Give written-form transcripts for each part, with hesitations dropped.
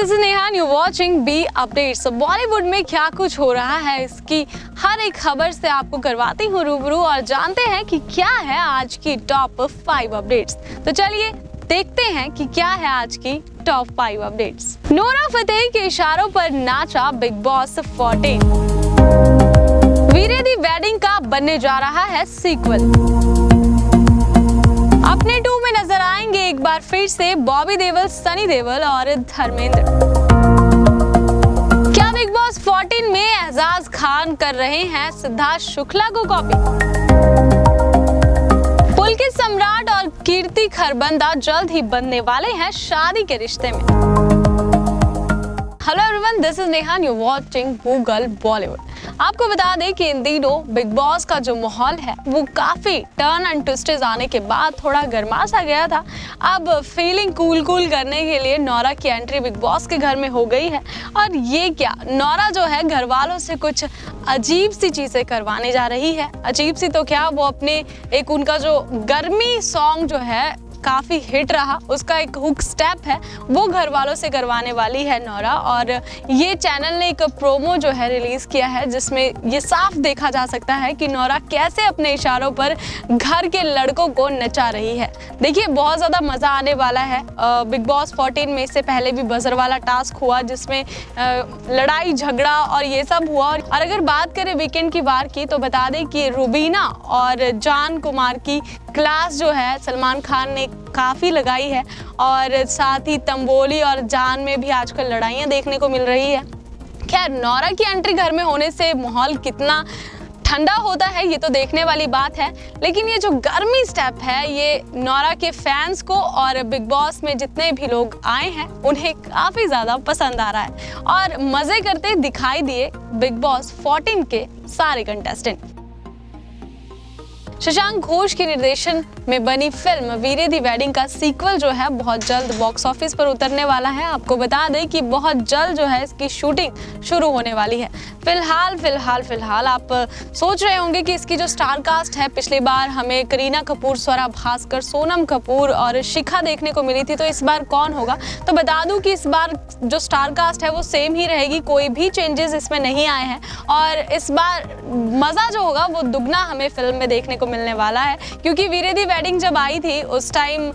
This is Neha, you watching B updates. Bollywood में क्या कुछ हो रहा है इसकी हर एक खबर से आपको करवाती हूँ रूबरू और जानते हैं कि क्या है आज की टॉप 5 अपडेट्स। तो चलिए देखते हैं कि क्या है आज की टॉप 5 अपडेट्स। नोरा फतेही के इशारों पर नाचा बिग बॉस 14। वीरे दी वेडिंग का बनने जा रहा है सीक्वल। अपने 2 में नजर आएंगे एक बार फिर से बॉबी देओल, सनी देओल और धर्मेंद्र। क्या बिग बॉस 14 में एजाज खान कर रहे हैं सिद्धार्थ शुक्ला को कॉपी? पुलकित सम्राट और कीर्ति खरबंदा जल्द ही बनने वाले हैं शादी के रिश्ते में। Hello everyone, this is Neha, you watching Google Bollywood. आपको बता दें कि इन दिनों बिग बॉस का जो माहौल है वो काफी टर्न एंड ट्विस्टेस आने के बाद थोड़ा गर्मा सा गया था। अब फीलिंग कूल करने के लिए नोरा की एंट्री बिग बॉस के घर में हो गई है। और ये क्या, नोरा जो है घर वालों से कुछ अजीब सी चीजें करवाने जा रही है। अजीब सी तो क्या, वो अपने एक उनका जो गर्मी सॉन्ग जो है काफी हिट रहा, उसका एक हुक स्टेप है वो घर वालों से करवाने वाली है नोरा। और ये चैनल ने एक प्रोमो जो है रिलीज किया है जिसमें ये साफ देखा जा सकता है कि नोरा कैसे अपने इशारों पर घर के लड़कों को नचा रही है। देखिए बहुत ज्यादा मजा आने वाला है। बिग बॉस 14 में इससे पहले भी बजर वाला टास्क हुआ जिसमें लड़ाई झगड़ा और ये सब हुआ। और अगर बात करें वीकेंड की वार की तो बता दें कि रुबीना और जान कुमार की क्लास जो है सलमान खान ने काफी लगाई है। और साथ ही तंबोली और जान में भी आजकल लड़ाइयाँ देखने को मिल रही है। खैर, नोरा की एंट्री घर में होने से माहौल कितना ठंडा होता है ये तो देखने वाली बात है। लेकिन ये जो गर्मी स्टेप है ये नोरा के फैंस को और बिग बॉस में जितने भी लोग आए हैं उन्हें काफी ज्यादा पसंद आ रहा है और मजे करते दिखाई दिए बिग बॉस 14 के सारे कंटेस्टेंट। शशांक घोष के निर्देशन में बनी फिल्म वीरे दी वेडिंग का सीक्वल जो है बहुत जल्द बॉक्स ऑफिस पर उतरने वाला है। आपको बता दें कि बहुत जल्द जो है इसकी शूटिंग शुरू होने वाली है। फिलहाल आप सोच रहे होंगे कि इसकी जो स्टार कास्ट है, पिछली बार हमें करीना कपूर, स्वरा भास्कर, सोनम कपूर और शिखा देखने को मिली थी, तो इस बार कौन होगा? तो बता दूं कि इस बार जो स्टार कास्ट है वो सेम ही रहेगी, कोई भी चेंजेस इसमें नहीं आए हैं। और इस बार मजा जो होगा वो दुगना हमें फिल्म में देखने को मिलने वाला है, क्योंकि वीरे दी वेडिंग जब आई थी उस टाइम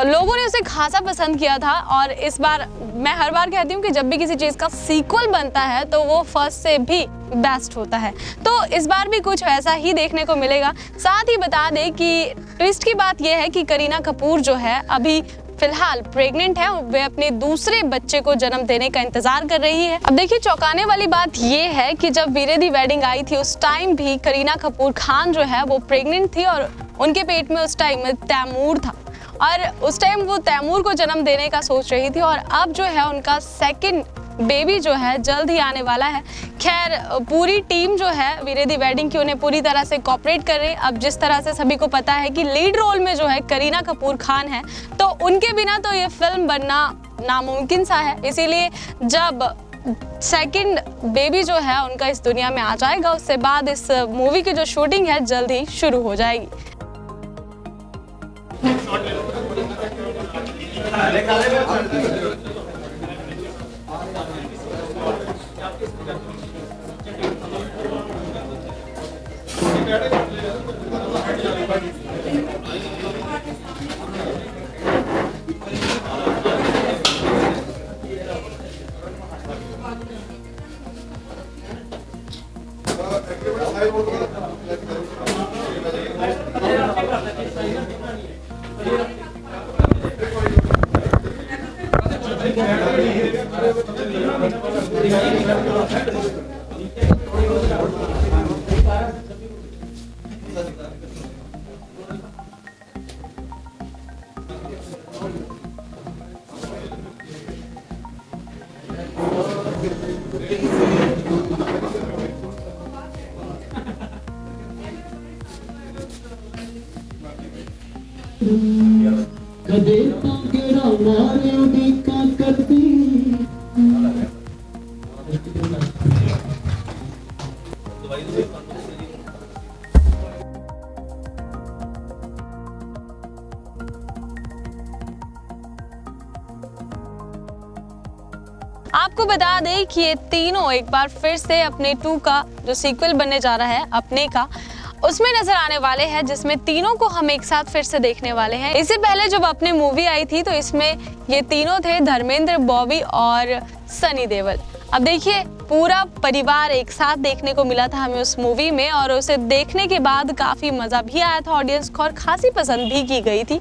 लोगों ने उसे खासा पसंद किया था। और इस बार मैं हर बार कहती हूँ कि जब भी किसी चीज का सीक्वल बनता है तो वो फर्स्ट से भी बेस्ट होता है, तो इस बार भी कुछ वैसा ही देखने को मिलेगा। साथ ही बता दें कि ट्विस्ट की बात यह है कि करीना कपूर जो है अभी फिलहाल प्रेग्नेंट है, वे अपने दूसरे बच्चे को जन्म देने का इंतजार कर रही है। अब देखिए चौंकाने वाली बात ये है कि जब वीरे दी वेडिंग आई थी उस टाइम भी करीना कपूर खान जो है वो प्रेग्नेंट थी और उनके पेट में उस टाइम तैमूर था और उस टाइम वो तैमूर को जन्म देने का सोच रही थी। और अब जो है उनका सेकंड बेबी जो है जल्द ही आने वाला है। खैर, पूरी टीम जो है वीरे दी वेडिंग की उन्हें पूरी तरह से कोऑपरेट कर रही है। अब जिस तरह से सभी को पता है कि लीड रोल में जो है करीना कपूर खान है, तो उनके बिना तो ये फिल्म बनना नामुमकिन सा है। इसीलिए जब सेकंड बेबी जो है उनका इस दुनिया में आ जाएगा उससे बाद इस मूवी की जो शूटिंग है जल्द ही शुरू हो जाएगी। कदे केड़ा मारे उड़ीका करती आपको बता दें कि ये तीनों एक बार फिर से अपने 2 का जो सीक्वल बनने जा रहा है अपने का, उसमें नजर आने वाले हैं, जिसमें तीनों को हम एक साथ फिर से देखने वाले हैं। इससे पहले जब अपने मूवी आई थी तो इसमें ये तीनों थे, धर्मेंद्र, बॉबी और सनी देओल। अब देखिए पूरा परिवार एक साथ देखने को मिला था हमें उस मूवी में, और उसे देखने के बाद काफ़ी मज़ा भी आया था ऑडियंस को और खासी पसंद भी की गई थी।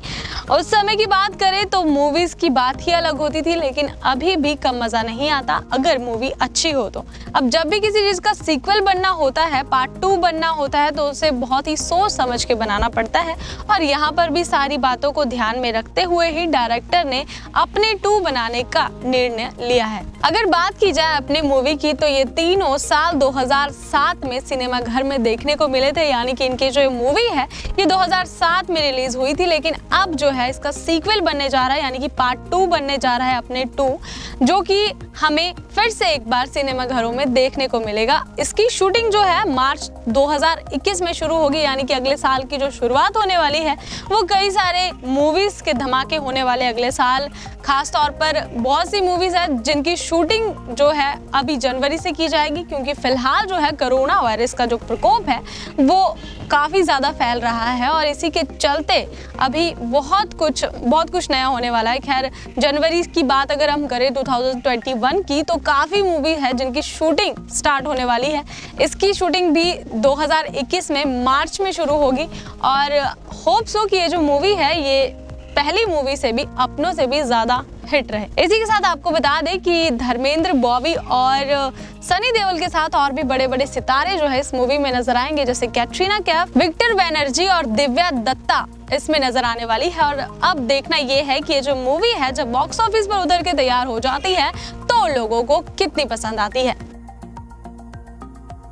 उस समय की बात करें तो मूवीज़ की बात ही अलग होती थी, लेकिन अभी भी कम मज़ा नहीं आता अगर मूवी अच्छी हो तो। अब जब भी किसी चीज़ का सीक्वल बनना होता है, पार्ट 2 बनना होता है, तो उसे बहुत ही सोच समझ के बनाना पड़ता है, और यहाँ पर भी सारी बातों को ध्यान में रखते हुए ही डायरेक्टर ने अपने 2 बनाने का निर्णय लिया है। अगर बात की जाए अपनी मूवी की तो ये तीनों साल 2007 में सिनेमा घर में देखने को मिले थे, यानी कि इनकी जो मूवी है ये 2007 में रिलीज हुई थी, लेकिन अब जो है इसका सीक्वल बनने जा रहा है, यानी कि पार्ट 2 बनने जा रहा है अपने 2, जो कि हमें फिर से एक बार सिनेमा घरों में देखने को मिलेगा। इसकी शूटिंग जो है मार्च 2021 में शुरू होगी, यानी कि अगले साल की जो शुरुआत होने वाली है वो कई सारे मूवीज के धमाके होने वाले अगले साल। खास तौर पर बहुत सी मूवीज है जिनकी शूटिंग जो है अभी जनवरी से की जाएगी, क्योंकि फिलहाल जो है कोरोना वायरस का जो प्रकोप है वो काफ़ी ज़्यादा फैल रहा है, और इसी के चलते अभी बहुत कुछ नया होने वाला है। खैर जनवरी की बात अगर हम करें 2021 की, तो काफ़ी मूवी है जिनकी शूटिंग स्टार्ट होने वाली है। इसकी शूटिंग भी 2021 में मार्च में शुरू होगी, और होप्स हो कि ये जो मूवी है ये पहली मूवी से भी अपनों से भी ज़्यादा हिट रहे। इसी के साथ आपको बता दें कि धर्मेंद्र, बॉबी और सनी देओल के साथ और भी बड़े बड़े सितारे जो है इस मूवी में नजर आएंगे, जैसे कैटरीना कैफ, विक्टर बैनर्जी और दिव्या दत्ता इसमें नजर आने वाली है। और अब देखना ये है कि ये जो मूवी है जब बॉक्स ऑफिस पर उतर के तैयार हो जाती है तो लोगों को कितनी पसंद आती है।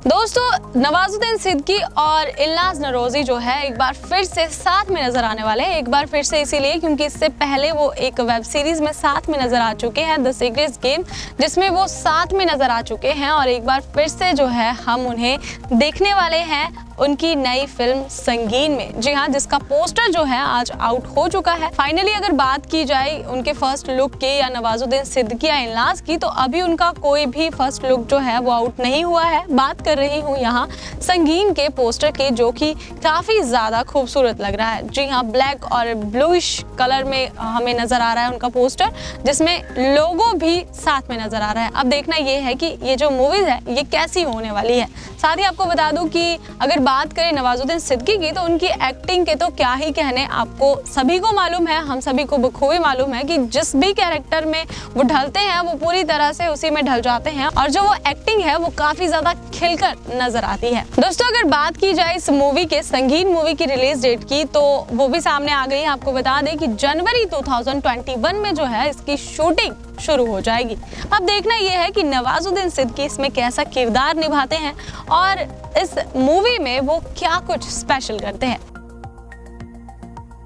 दोस्तों नवाजुद्दीन सिद्दीकी और इल्नाज नरोजी जो है एक बार फिर से साथ में नजर आने वाले हैं। एक बार फिर से इसीलिए क्योंकि इससे पहले वो एक वेब सीरीज में साथ में नजर आ चुके हैं, द सीक्रेट गेम, जिसमें वो साथ में नजर आ चुके हैं, और एक बार फिर से जो है हम उन्हें देखने वाले हैं उनकी नई फिल्म संगीन में। जी हाँ, जिसका पोस्टर जो है आज आउट हो चुका है। फाइनली अगर बात की जाए उनके फर्स्ट लुक की या नवाजुद्दीन सिद्दीकी या इल्नाज की, तो अभी उनका कोई भी फर्स्ट लुक जो है वो आउट नहीं हुआ है। बात कर रही हूँ यहाँ संगीन के पोस्टर के, जो कि काफी ज्यादा खूबसूरत लग रहा है। जी हाँ, ब्लैक और ब्लूइश कलर में हमें नजर आ रहा है उनका पोस्टर, जिसमें लोगो भी साथ में नजर आ रहा है। अब देखना ये है कि ये जो मूवीज है ये कैसी होने वाली है। साथ ही आपको बता दूं कि अगर बात करें नवाजुद्दीन सिद्दीकी की, तो उनकी एक्टिंग के तो क्या ही कहने, आपको सभी को मालूम है, हम सभी को बखूबी मालूम है कि जिस भी कैरेक्टर में वो ढलते हैं वो पूरी तरह से उसी में ढल जाते हैं, और जो वो एक्टिंग है वो काफी ज्यादा खिलकर नजर आती है। दोस्तों अगर बात की जाए इस मूवी के, संगीन मूवी की रिलीज डेट की, तो वो भी सामने आ गई है। आपको बता दें कि जनवरी 2021 में जो है इसकी शूटिंग शुरू हो जाएगी। अब देखना यह है कि नवाजुद्दीन सिद्दीकी इसमें कैसा किरदार निभाते हैं और इस मूवी में वो क्या कुछ स्पेशल करते हैं।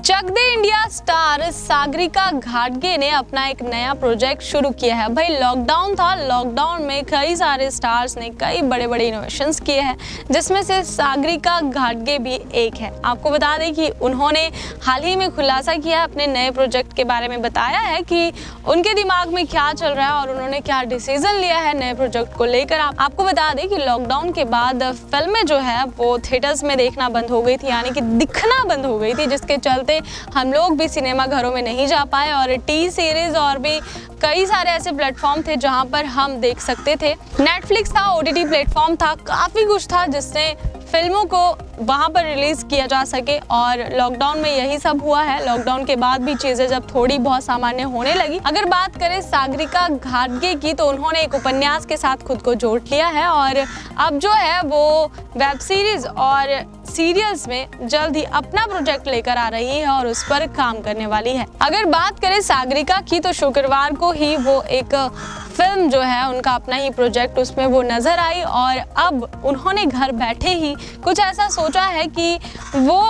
चक दे इंडिया स्टार सागरिका घाटगे ने अपना एक नया प्रोजेक्ट शुरू किया है। भाई लॉकडाउन था, लॉकडाउन में कई सारे स्टार्स ने कई बड़े बड़े इनोवेशंस किए हैं, जिसमें से सागरिका घाटगे भी एक है। आपको बता दें कि उन्होंने हाल ही में खुलासा किया अपने नए प्रोजेक्ट के बारे में, बताया है कि उनके दिमाग में क्या चल रहा है और उन्होंने क्या डिसीजन लिया है नए प्रोजेक्ट को लेकर। आपको बता दें कि लॉकडाउन के बाद फिल्में जो है वो थिएटर्स में देखना बंद हो गई थी, यानी कि दिखना बंद हो गई थी, जिसके चलते हम लोग भी सिनेमा घरों में नहीं जा पाए, और टी सीरीज और भी कई सारे ऐसे प्लेटफॉर्म थे जहां पर हम देख सकते थे। नेटफ्लिक्स था, ओटीटी प्लेटफॉर्म था, काफ़ी कुछ था जिससे फिल्मों को वहां पर रिलीज किया जा सके, और लॉकडाउन में यही सब हुआ है। लॉकडाउन के बाद भी चीजें जब थोड़ी बहुत सामान्य होने लगी। अगर बात करें सागरिका घाटगे की, तो उन्होंने एक उपन्यास के साथ खुद को जोड़ लिया है, और अब जो है वो वेब सीरीज और सीरियल्स में जल्द ही अपना प्रोजेक्ट लेकर आ रही है और उस पर काम करने वाली है। अगर बात करें सागरिका की, तो शुक्रवार को ही वो एक फिल्म जो है उनका अपना ही प्रोजेक्ट, उसमें वो नजर आई, और अब उन्होंने घर बैठे ही कुछ ऐसा सोचा है कि वो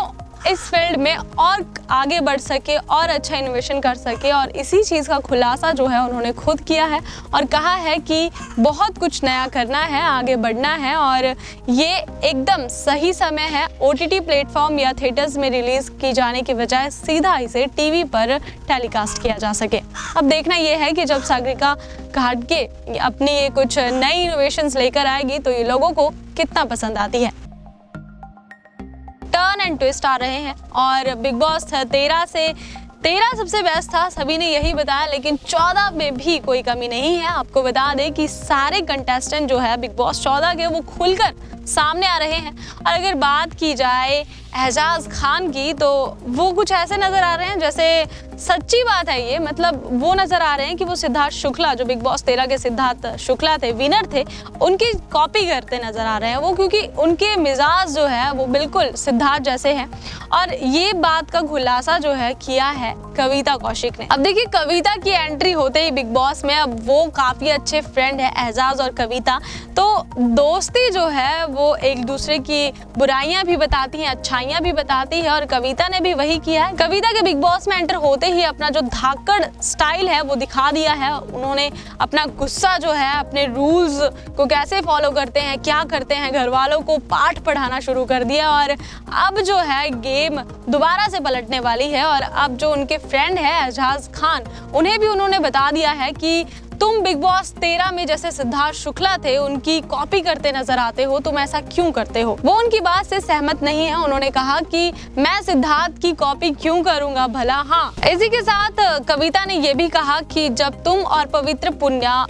इस फील्ड में और आगे बढ़ सके और अच्छा इनोवेशन कर सके। और इसी चीज़ का खुलासा जो है उन्होंने खुद किया है और कहा है कि बहुत कुछ नया करना है, आगे बढ़ना है और ये एकदम सही समय है OTT प्लेटफॉर्म या थिएटर्स में रिलीज़ की जाने की बजाय सीधा इसे टीवी पर टेलीकास्ट किया जा सके। अब देखना ये है कि जब सागरिका घाटगे अपनी ये कुछ नई इनोवेशंस लेकर आएगी तो ये लोगों को कितना पसंद आती है। टर्न एंड ट्विस्ट आ रहे हैं और बिग बॉस 13 सबसे बेस्ट था, सभी ने यही बताया, लेकिन 14 में भी कोई कमी नहीं है। आपको बता दें कि सारे कंटेस्टेंट जो है बिग बॉस 14 के वो खुलकर सामने आ रहे हैं। और अगर बात की जाए एजाज खान की तो वो कुछ ऐसे नज़र आ रहे हैं जैसे, सच्ची बात है ये, मतलब वो नज़र आ रहे हैं कि वो सिद्धार्थ शुक्ला, जो बिग बॉस 13 के सिद्धार्थ शुक्ला थे, विनर थे, उनकी कॉपी करते नज़र आ रहे हैं वो, क्योंकि उनके मिजाज जो है वो बिल्कुल सिद्धार्थ जैसे हैं। और ये बात का खुलासा जो है किया है कविता कौशिक ने। अब देखिए, कविता की एंट्री होते ही बिग बॉस में, अब वो काफ़ी अच्छे फ्रेंड है एजाज और कविता, तो दोस्ती जो है वो एक दूसरे की बुराइयां भी बताती हैं, अच्छाइयां भी बताती है और कविता ने भी वही किया है। कविता के बिग बॉस में एंटर होते ही अपना जो धाकड़ स्टाइल है वो दिखा दिया है। उन्होंने अपना गुस्सा जो है, अपने रूल्स को कैसे फॉलो करते हैं, क्या करते हैं, घर वालों को पाठ पढ़ाना शुरू कर दिया। और अब जो है गेम दोबारा से पलटने वाली है और अब जो उनके फ्रेंड है एजाज खान, उन्हें भी उन्होंने बता दिया है कि तुम बिग बॉस 13 में जैसे सिद्धार्थ शुक्ला थे उनकी कॉपी करते नजर आते हो, तुम ऐसा क्यों करते हो। वो उनकी बात से सहमत नहीं है। उन्होंने कहा कि मैं सिद्धार्थ की कॉपी क्यों करूंगा भला। हाँ, इसी के साथ कविता ने ये भी कहा कि जब तुम और पवित्र पुन्या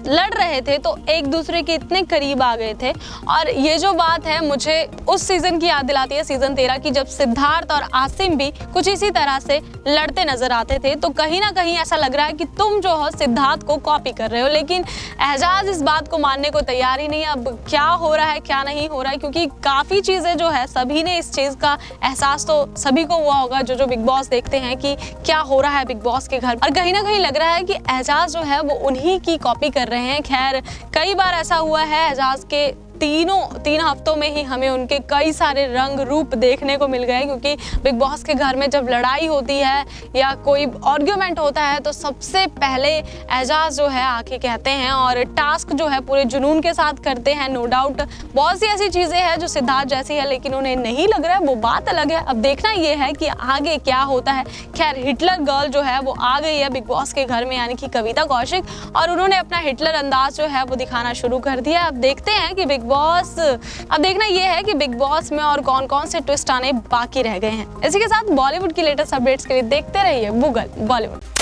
लड़ रहे थे तो एक दूसरे के इतने करीब आ गए थे। और ये जो बात है मुझे उस सीजन की याद दिलाती है, सीजन 13 की, जब सिद्धार्थ और आसिम भी कुछ इसी तरह से लड़ते नजर आते थे। तो कहीं ना कहीं ऐसा लग रहा है कि तुम जो हो सिद्धार्थ को कॉपी कर रहे हो, लेकिन एजाज इस बात को मानने को तैयार ही नहीं। अब क्या हो रहा है क्या नहीं हो रहा है, क्योंकि काफ़ी चीज़ें जो है सभी ने इस चीज़ का एहसास तो सभी को हुआ होगा जो बिग बॉस देखते हैं कि क्या हो रहा है बिग बॉस के घर। और कहीं ना कहीं लग रहा है कि एजाज जो है वो उन्हीं की कॉपी कर रहे हैं। खैर, कई बार ऐसा हुआ है एजाज के 3 हफ्तों में ही हमें उनके कई सारे रंग रूप देखने को मिल गए, क्योंकि बिग बॉस के घर में जब लड़ाई होती है या कोई आर्ग्यूमेंट होता है तो सबसे पहले एजाज जो है आके कहते हैं और टास्क जो है पूरे जुनून के साथ करते हैं। नो डाउट बहुत सी ऐसी चीज़ें हैं जो सिद्धार्थ जैसी है लेकिन उन्हें नहीं लग रहा है, वो बात अलग है। अब देखना ये है कि आगे क्या होता है। खैर, हिटलर गर्ल जो है वो आ गई है बिग बॉस के घर में, यानी कि कविता कौशिक, और उन्होंने अपना हिटलर अंदाज जो है वो दिखाना शुरू कर दिया। अब देखते हैं कि अब देखना यह है कि बिग बॉस में और कौन कौन से ट्विस्ट आने बाकी रह गए हैं। इसी के साथ बॉलीवुड की लेटेस्ट अपडेट्स के लिए देखते रहिए गूगल बॉलीवुड।